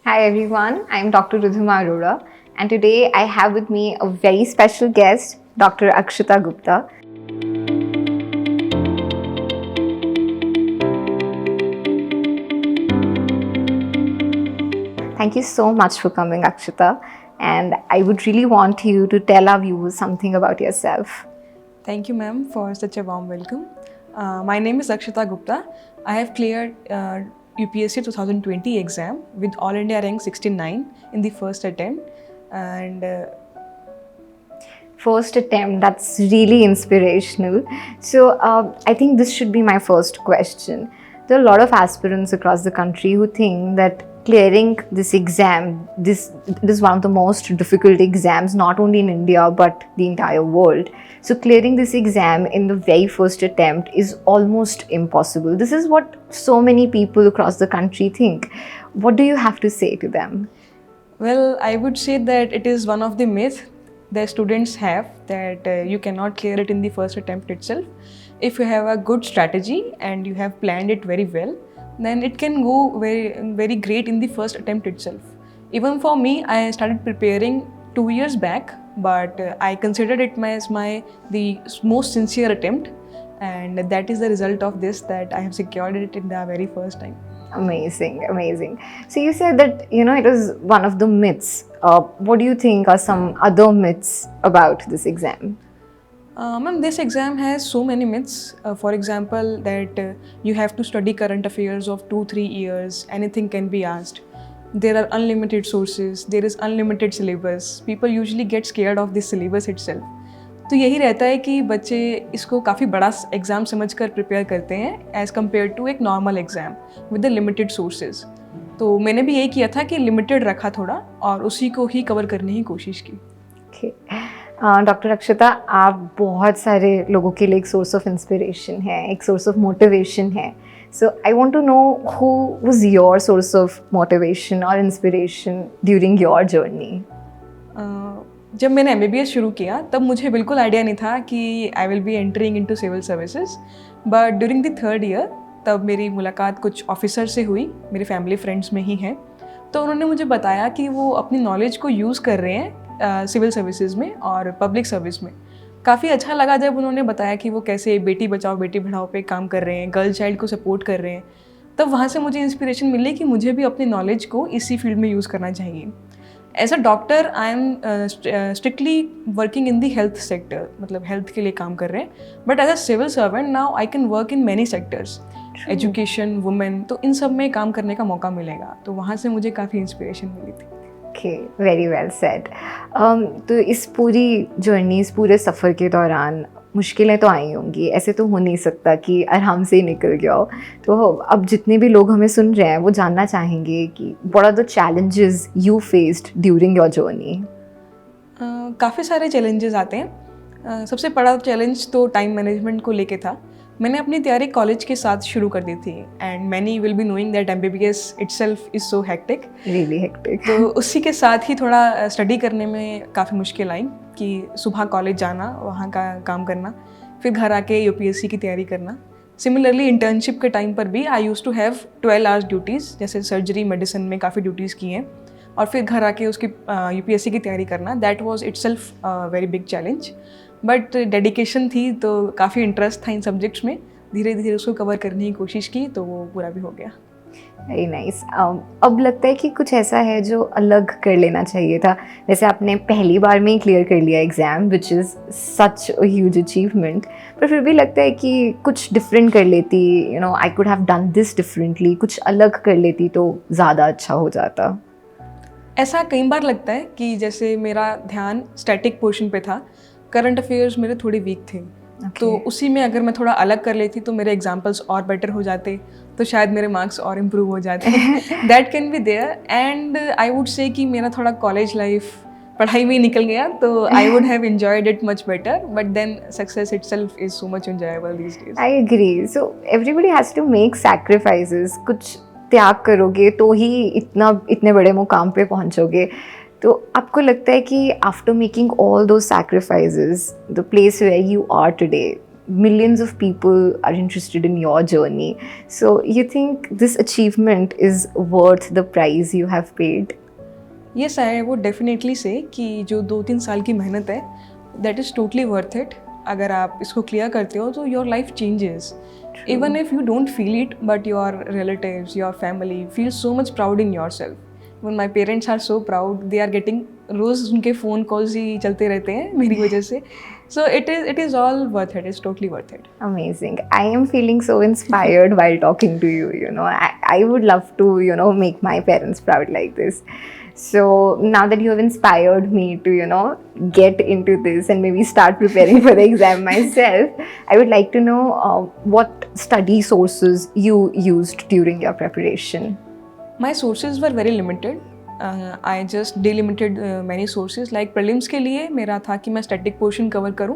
Hi everyone, I'm Dr. Ridhima Arora, and today I have with me a very special guest, Dr. Akshita Gupta. Thank you so much for coming, Akshita, and I would really want you to tell our viewers something about yourself. Thank you, ma'am, for such a warm welcome. My name is Akshita Gupta. I have cleared UPSC 2020 exam with All India rank 69 in the first attempt, and First attempt, that's really inspirational. So, I think this should be my first question. There are a lot of aspirants across the country who think that clearing this exam, this is one of the most difficult exams, not only in India but the entire world. So, clearing this exam in the very first attempt is almost impossible. This is what so many people across the country think. What do you have to say to them? well, I would say that it is one of the myths that students have that you cannot clear it in the first attempt itself. If you have a good strategy and you have planned it very well, then it can go very great in the first attempt itself. Even for me, I started preparing 2 years back, but I considered it as the most sincere attempt, and that is the result of this, that I have secured it in the very first time. Amazing, amazing. So you said that, it was one of the myths. What do you think are some other myths about this exam? Ma'am, this exam has so many myths. For example, that you have to study current affairs of 2-3 years, anything can be asked. There are unlimited sources, there is unlimited syllabus. People usually get scared of this syllabus itself. तो यही रहता है कि बच्चे इसको काफ़ी बड़ा exam समझकर प्रिपेयर करते हैं एज़ कम्पेयर टू एक normal exam with the limited sources. तो मैंने भी यही किया था कि लिमिटेड रखा थोड़ा और उसी को ही कवर करने की कोशिश की. डॉक्टर अक्षता, आप बहुत सारे लोगों के लिए एक सोर्स ऑफ इंस्पिरेशन है, एक सोर्स ऑफ मोटिवेशन है. So I want to know who was your source of motivation और इंस्पिरेशन ड्यूरिंग योर जर्नी. जब मैंने MBBS शुरू किया तब मुझे बिल्कुल आइडिया नहीं था कि I will be entering into civil services. But during the third year तब मेरी मुलाकात कुछ ऑफिसर से हुई, मेरे फैमिली फ्रेंड्स में ही हैं. तो उन्होंने मुझे बताया कि वो अपनी नॉलेज को यूज़ कर रहे हैं सिविल सर्विसेज में और पब्लिक सर्विस में. काफ़ी अच्छा लगा जब उन्होंने बताया कि वो कैसे बेटी बचाओ बेटी पढ़ाओ पे काम कर रहे हैं, गर्ल चाइल्ड को सपोर्ट कर रहे हैं. तब वहाँ से मुझे इंस्पिरेशन मिली कि मुझे भी अपनी नॉलेज को इसी फील्ड में यूज़ करना चाहिए. As a doctor I am strictly working in the health sector, मतलब हेल्थ के लिए काम कर रहे हैं. But as a civil servant now I can work in many sectors, education, women, तो इन सब में काम करने का मौका मिलेगा. तो वहाँ से मुझे काफ़ी इंस्पिरेशन मिली थी. Okay, very well said. तो इस पूरी जर्नी, इस पूरे सफ़र के दौरान मुश्किलें तो आई होंगी, ऐसे तो हो नहीं सकता कि आराम से ही निकल गया हो. तो अब जितने भी लोग हमें सुन रहे हैं वो जानना चाहेंगे कि what are the challenges you faced during your journey. काफ़ी सारे चैलेंजेस आते हैं. सबसे बड़ा चैलेंज तो टाइम मैनेजमेंट को लेके था. मैंने अपनी तैयारी कॉलेज के साथ शुरू कर दी थी and many will be knowing that MBBS itself is so hectic, really hectic. तो उसी के साथ ही थोड़ा स्टडी करने में काफ़ी मुश्किल आई कि सुबह कॉलेज जाना, वहाँ का काम करना, फिर घर आके UPSC की तैयारी करना. सिमिलरली इंटर्नशिप के टाइम पर भी I use to have 12 hours duties, जैसे सर्जरी, मेडिसिन में काफ़ी ड्यूटीज़ की हैं, और फिर घर आके उसकी UPSC की तैयारी करना. That was itself very big challenge. But dedication थी तो काफ़ी इंटरेस्ट था इन सब्जेक्ट्स में, धीरे धीरे उसको कवर करने की कोशिश की तो वो पूरा भी हो गया. Very nice. अब लगता है कि कुछ ऐसा है जो अलग कर लेना चाहिए था. जैसे आपने पहली बार में ही क्लियर कर लिया exam, which is such a huge achievement, पर फिर भी लगता है कि कुछ डिफरेंट कर लेती, I could have done this differently, कुछ अलग कर लेती तो ज़्यादा अच्छा हो जाता. ऐसा कई बार लगता है कि जैसे मेरा ध्यान स्टैटिक पोर्शन पे था, करंट अफेयर्स मेरे थोड़े वीक थे. तो उसी में अगर मैं थोड़ा अलग कर लेती तो मेरे एग्जाम्पल्स और बेटर हो जाते, तो शायद मेरे मार्क्स और इम्प्रूव हो जाते. That can be there. And I would say कि मेरा थोड़ा कॉलेज लाइफ पढ़ाई में ही निकल गया, तो I would have enjoyed it much better. But then success itself is so much enjoyable these days. I agree. So everybody has to make sacrifices. कुछ त्याग करोगे तो ही इतने बड़े मुकाम पे पहुंचोगे. तो आपको लगता है कि after making all those sacrifices, the place where you are today, millions of people are interested in your journey. So you think this achievement is worth the price you have paid? Yes, I would definitely say कि जो 2-3 साल की मेहनत है that is totally worth it. अगर आप इसको clear करते हो तो your life changes. Even if you don't feel it, but your relatives, your family feel so much proud in yourself. When my parents are so proud, they are getting रोज़ उनके phone calls ही चलते रहते हैं मेरी वजह से. So it is all worth it. It's totally worth it. Amazing. I am feeling so inspired while talking to you. I would love to, make my parents proud like this. So now that you have inspired me to, get into this and maybe start preparing for the exam myself, I would like to know what study sources you used during your preparation. My sources were very limited. I just delimited many sources. Like prelims के लिए मेरा था कि मैं static portion cover करूँ,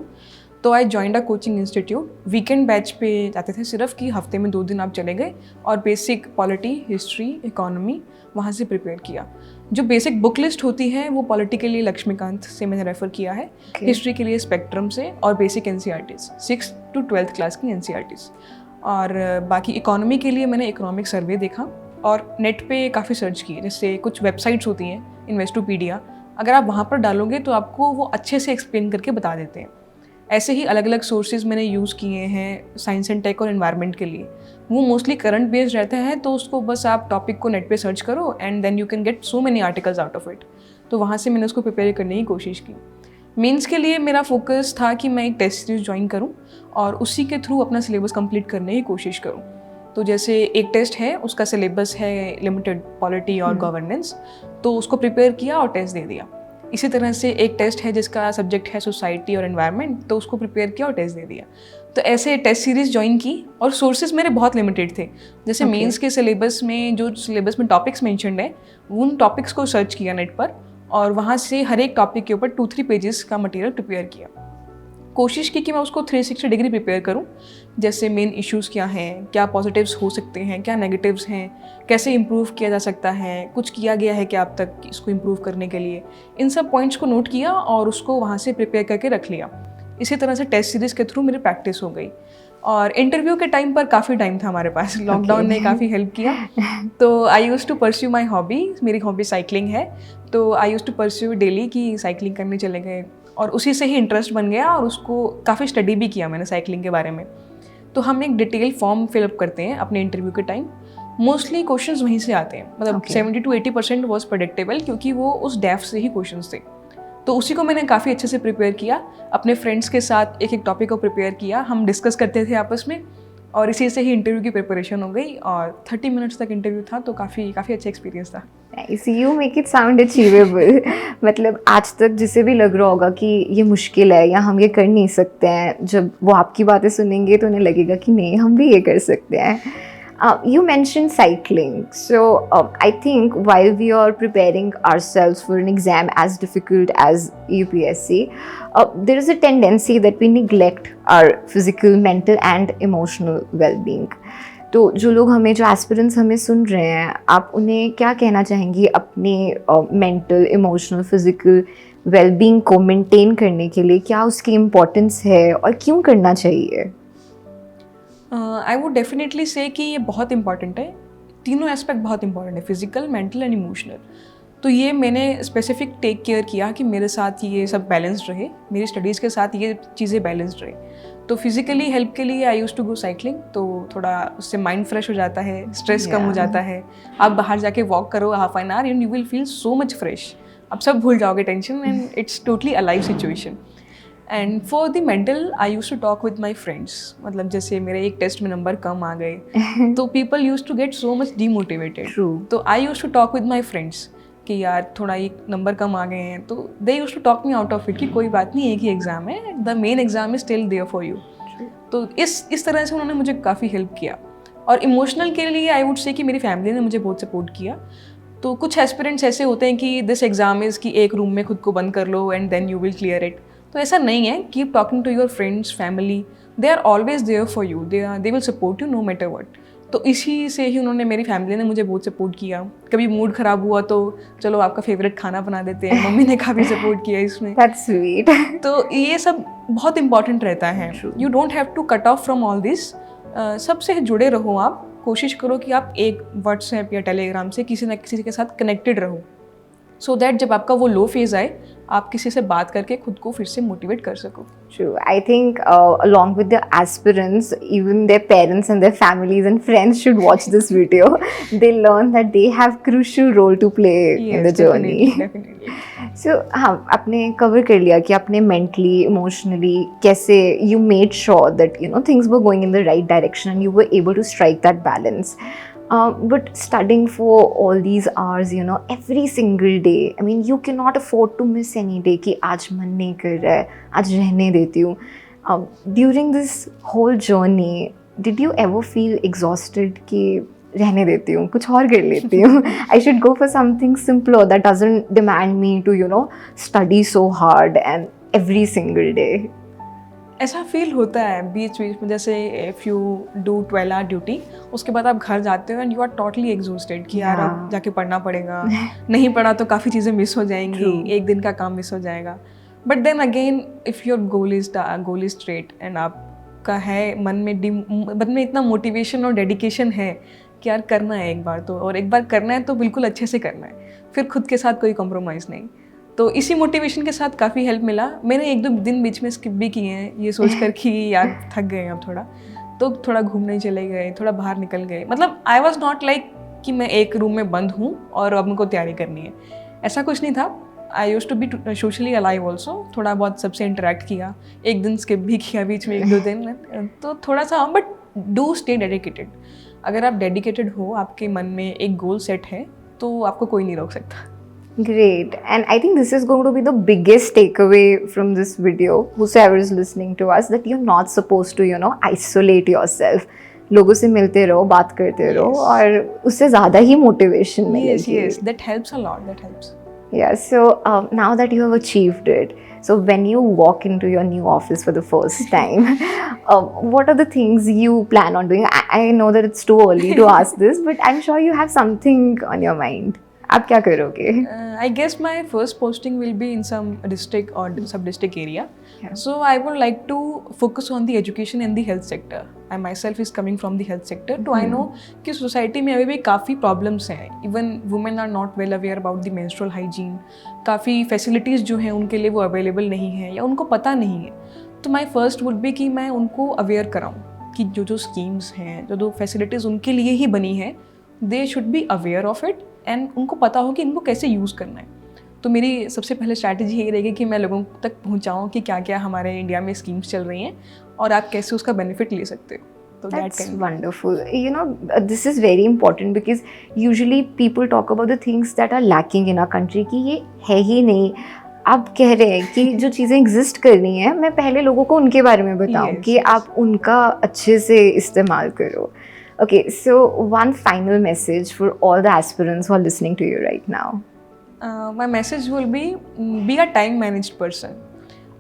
तो I joined a coaching institute. Weekend batch पे जाते थे सिर्फ कि हफ्ते में 2 दिन आप चले गए और बेसिक पॉलिटी, हिस्ट्री, इकोनॉमी वहाँ से प्रिपेयर किया. जो बेसिक बुक लिस्ट होती है वो पॉलिटी के लिए लक्ष्मीकांत से मैंने रेफ़र किया है, हिस्ट्री के लिए स्पेक्ट्रम से और basic NCERTs 6th to 12th class की NCERTs. और बाकी इकोनॉमी के लिए मैंने इकोनॉमिक सर्वे देखा और नेट पे काफ़ी सर्च किए. जैसे कुछ वेबसाइट्स होती हैं इन्वेस्टोपीडिया, अगर आप वहाँ पर डालोगे तो आपको वो अच्छे से एक्सप्लेन करके बता देते हैं. ऐसे ही अलग अलग सोर्सेज मैंने यूज़ किए हैं साइंस एंड टेक और एनवायरनमेंट के लिए. वो मोस्टली करंट बेस्ड रहते हैं, तो उसको बस आप टॉपिक को नेट पे सर्च करो and then you can get so many articles out of it. तो वहाँ से मैंने उसको प्रिपेयर करने की कोशिश की. मेंस के लिए मेरा फोकस था कि मैं एक टेस्ट सीरीज ज्वाइन करूं और उसी के थ्रू अपना सिलेबस कंप्लीट करने की कोशिश करूं. तो जैसे एक टेस्ट है, उसका सिलेबस है लिमिटेड पॉलिटी और गवर्नेंस, तो उसको प्रिपेयर किया और टेस्ट दे दिया. इसी तरह से एक टेस्ट है जिसका सब्जेक्ट है सोसाइटी और एनवायरनमेंट, तो उसको प्रिपेयर किया और टेस्ट दे दिया. तो ऐसे टेस्ट सीरीज ज्वाइन की और सोर्सेज मेरे बहुत लिमिटेड थे. जैसे मेंस के सिलेबस में जो सिलेबस में टॉपिक्स मेंशन्ड है, उन टॉपिक्स को सर्च किया नेट पर और वहाँ से हर एक टॉपिक के ऊपर 2-3 पेजेस का मटेरियल प्रिपेयर किया. कोशिश की कि मैं उसको 360 डिग्री प्रिपेयर करूं. जैसे मेन इश्यूज़ क्या हैं, क्या पॉजिटिव्स हो सकते हैं, क्या नेगेटिव्स हैं, कैसे इम्प्रूव किया जा सकता है, कुछ किया गया है क्या अब तक इसको इम्प्रूव करने के लिए. इन सब पॉइंट्स को नोट किया और उसको वहाँ से प्रिपेयर करके रख लिया. इसी तरह से टेस्ट सीरीज़ के थ्रू मेरी प्रैक्टिस हो गई. और इंटरव्यू के टाइम पर काफ़ी टाइम था हमारे पास, लॉकडाउन ने काफ़ी हेल्प किया. तो I use to pursue my hobby. मेरी हॉबी साइकिलिंग है, तो I use to pursue daily कि साइकिलिंग करने चले गए और उसी से ही इंटरेस्ट बन गया और उसको काफ़ी स्टडी भी किया मैंने साइकिलिंग के बारे में. तो हम एक डिटेल फॉर्म फिलअप करते हैं अपने इंटरव्यू के टाइम. मोस्टली क्वेश्चंस वहीं से आते हैं, मतलब 70 to 80% वॉज प्रेडिक्टेबल, क्योंकि वो उस डेफ से ही क्वेश्चंस थे. तो उसी को मैंने काफ़ी अच्छे से प्रिपेयर किया. अपने फ्रेंड्स के साथ एक एक टॉपिक को प्रिपेयर किया, हम डिस्कस करते थे आपस में और इसी से ही इंटरव्यू की प्रिपरेशन हो गई. और 30 मिनट्स तक इंटरव्यू था, तो काफ़ी अच्छा एक्सपीरियंस था. Nice. You make it sound achievable. मतलब आज तक जिसे भी लग रहा होगा कि ये मुश्किल है या हम ये कर नहीं सकते हैं, जब वो आपकी बातें सुनेंगे तो उन्हें लगेगा कि नहीं, हम भी ये कर सकते हैं. You mentioned cycling. So I think while we are preparing ourselves for an exam as difficult as UPSC, there is a tendency that we neglect our physical, mental and emotional well-being. तो जो लोग हमें, जो aspirants हमें सुन रहे हैं, आप उन्हें क्या कहना चाहेंगी अपने मेंटल, इमोशनल, फिजिकल वेलबींग को मेंटेन करने के लिए? क्या उसकी इम्पोर्टेंस है और क्यों करना चाहिए? आई वुड डेफिनेटली से कि ये बहुत इंपॉर्टेंट है. तीनों एस्पेक्ट बहुत इंपॉर्टेंट है, फिजिकल, मेंटल एंड इमोशनल. तो ये मैंने स्पेसिफिक टेक केयर किया कि मेरे साथ ये सब बैलेंस्ड रहे, मेरी स्टडीज़ के साथ ये चीज़ें बैलेंस्ड रहे. तो फिजिकली हेल्प के लिए आई यूज़ टू गो साइकिलिंग. तो थोड़ा उससे माइंड फ्रेश हो जाता है, स्ट्रेस कम हो जाता है. आप बाहर जाके वॉक करो half an hour and you will feel so much fresh. आप सब भूल जाओगे tension and it's totally a live situation. And for the mental I use to talk with my friends. मतलब जैसे मेरे एक टेस्ट में नंबर कम आ गए तो people use to get so much demotivated. तो I use to talk with my friends कि यार थोड़ा एक नंबर कम आ गए हैं, तो they use to talk me out of it कि कोई बात नहीं, एक ही एग्ज़ाम है, the main exam is still there for you. तो इस तरह से उन्होंने मुझे काफ़ी हेल्प किया. और इमोशनल के लिए आई वुड से कि मेरी फैमिली ने मुझे बहुत सपोर्ट किया. तो कुछ एस्पिरेंट्स ऐसे होते हैं कि दिस एग्ज़ाम इज़ कि एक रूम में खुद को बंद कर लो and then you will clear it. तो ऐसा नहीं है. Keep talking to your friends, family, they are always there for you, they will support you no matter what. तो इसी से ही उन्होंने, मेरी फैमिली ने मुझे बहुत सपोर्ट किया। कभी मूड ख़राब हुआ तो चलो आपका फेवरेट खाना बना देते हैं, मम्मी ने काफ़ी सपोर्ट किया इसमें। That's sweet. तो ये सब बहुत इंपॉर्टेंट रहता है। You don't have to cut off from all this. सबसे जुड़े रहो आप, कोशिश करो कि आप एक व्हाट्सएप या टेलीग्राम से किसी ना किसी के साथ कनेक्टेड रहो, सो दैट जब आपका वो लो फेज़ आए आप किसी से बात करके खुद को फिर से मोटिवेट कर सको। True. I think along with the aspirants, even their parents and their families and friends should watch this video. They learn that they have crucial role to play in the journey. Definitely. So हाँ, आपने cover कर लिया कि आपने mentally, emotionally कैसे you made sure that things were going in the right direction and you were able to strike that balance. But studying for all these hours, every single day, I mean, you cannot afford to miss any day कि आज मन नहीं कर रहा है, आज रहने देती हूँ. During this whole journey, did you ever feel exhausted कि रहने देती हूँ, कुछ और कर लेती हूँ? I should go for something simpler that doesn't demand me to, study so hard and every single day. ऐसा फील होता है बीच बीच में, जैसे if you do 12 hour duty, उसके बाद आप घर जाते हो and you are totally exhausted कि यार अब जाके पढ़ना पड़ेगा, नहीं पढ़ा तो काफ़ी चीज़ें मिस हो जाएंगी, एक दिन का काम मिस हो जाएगा। But then again if your goal is straight and आपका है मन में इतना मोटिवेशन और डेडिकेशन है कि यार करना है एक बार तो, और एक बार करना है तो बिल्कुल अच्छे से करना है, फिर खुद के साथ कोई कॉम्प्रोमाइज़ नहीं। तो इसी मोटिवेशन के साथ काफ़ी हेल्प मिला। मैंने 1-2 दिन बीच में स्किप भी किए हैं ये सोच कर कि यार थक गए अब थोड़ा, तो थोड़ा घूमने चले गए, थोड़ा बाहर निकल गए। मतलब आई वॉज नॉट लाइक कि मैं एक रूम में बंद हूँ और अब मुझको तैयारी करनी है, ऐसा कुछ नहीं था। I used to be socially alive also, थोड़ा बहुत सबसे इंटरेक्ट किया, एक दिन स्किप भी किया बीच में 1-2 दिन, तो थोड़ा सा। But do stay dedicated. अगर आप डेडिकेटेड हो, आपके मन में एक गोल सेट है, तो आपको कोई नहीं रोक सकता। Great. And I think this is going to be the biggest takeaway from this video, whosoever is listening to us, that you're not supposed to, isolate yourself. लोगों से मिलते रहो, बात करते रहो, और उससे ज़्यादा ही motivation मिलेगी. Yes, that helps a lot, that helps. Yeah, so now that you have achieved it, so when you walk into your new office for the first time, what are the things you plan on doing? I know that it's too early to ask this, but I'm sure you have something on your mind. आप क्या करोगे? I guess my first posting will be in some district or sub-district area. Yeah. So I would like to focus on the education and the health sector. I myself is coming from the health sector. तो I know कि society में अभी भी काफ़ी problems हैं. Even women are not well aware about the menstrual hygiene. काफ़ी facilities जो हैं उनके लिए वो available नहीं हैं या उनको पता नहीं है. तो my first would be कि मैं उनको aware कराऊँ कि जो schemes हैं, जो facilities उनके लिए ही बनी है, they should be aware of it. And उनको पता हो कि इनको कैसे यूज़ करना है। तो मेरी सबसे पहले स्ट्रैटेजी यही रहेगी कि मैं लोगों तक पहुंचाऊं कि क्या क्या हमारे इंडिया में स्कीम्स चल रही हैं और आप कैसे उसका बेनिफिट ले सकते हो। तो that's wonderful. This is very important because usually people talk about the things that are lacking in our country कि ये है ही नहीं। आप कह रहे हैं कि जो चीज़ें एग्जिस्ट कर रही हैं, मैं पहले लोगों को उनके बारे में बताऊं कि आप उनका अच्छे से इस्तेमाल करो। Okay, so one final message for all the aspirants who are listening to you right now. My message will be a time managed person.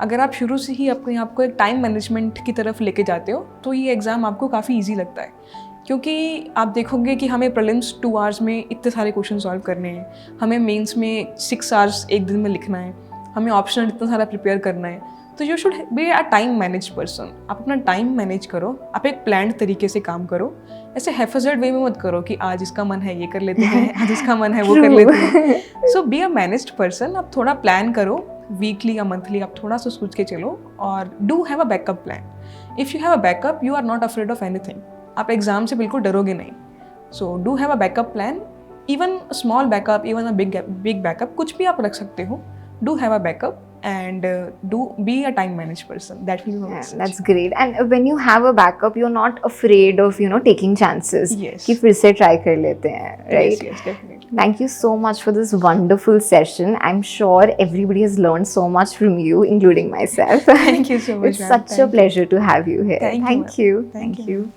अगर आप शुरू से ही अपने आप को एक टाइम मैनेजमेंट की तरफ लेके जाते हो तो ये एग्ज़ाम आपको काफ़ी इजी लगता है, क्योंकि आप देखोगे कि हमें प्रीलिम्स 2 hours में इतने सारे क्वेश्चन सॉल्व करने हैं, हमें मेंस में 6 hours एक दिन में लिखना है, हमें ऑप्शनल इतना सारा प्रिपेयर करना है। तो you should be a time manage person. आप अपना टाइम मैनेज करो, आप एक प्लान्ड तरीके से काम करो, ऐसे हैफेज़र्ड वे में मत करो कि आज इसका मन है ये कर लेते हैं, आज इसका मन है वो कर लेते हैं। सो बी अ मैनेज्ड पर्सन। आप थोड़ा प्लान करो, वीकली या मंथली आप थोड़ा सा सोच के चलो, और do have a backup plan. If you have a backup you are not afraid of anything. आप एग्जाम से बिल्कुल डरोगे नहीं। So do have a backup plan, even small backup, even a big backup, कुछ भी आप रख सकते हो। Do have a backup and do be a time managed person. That will be my message. That's great. And when you have a backup, you're not afraid of taking chances. Yes. कि फिर से try कर लेते हैं, right? Yes, definitely. Thank you so much for this wonderful session. I'm sure everybody has learned so much from you, including myself. Thank you so much. It's such a pleasure to have you here. Thank you. Thank you.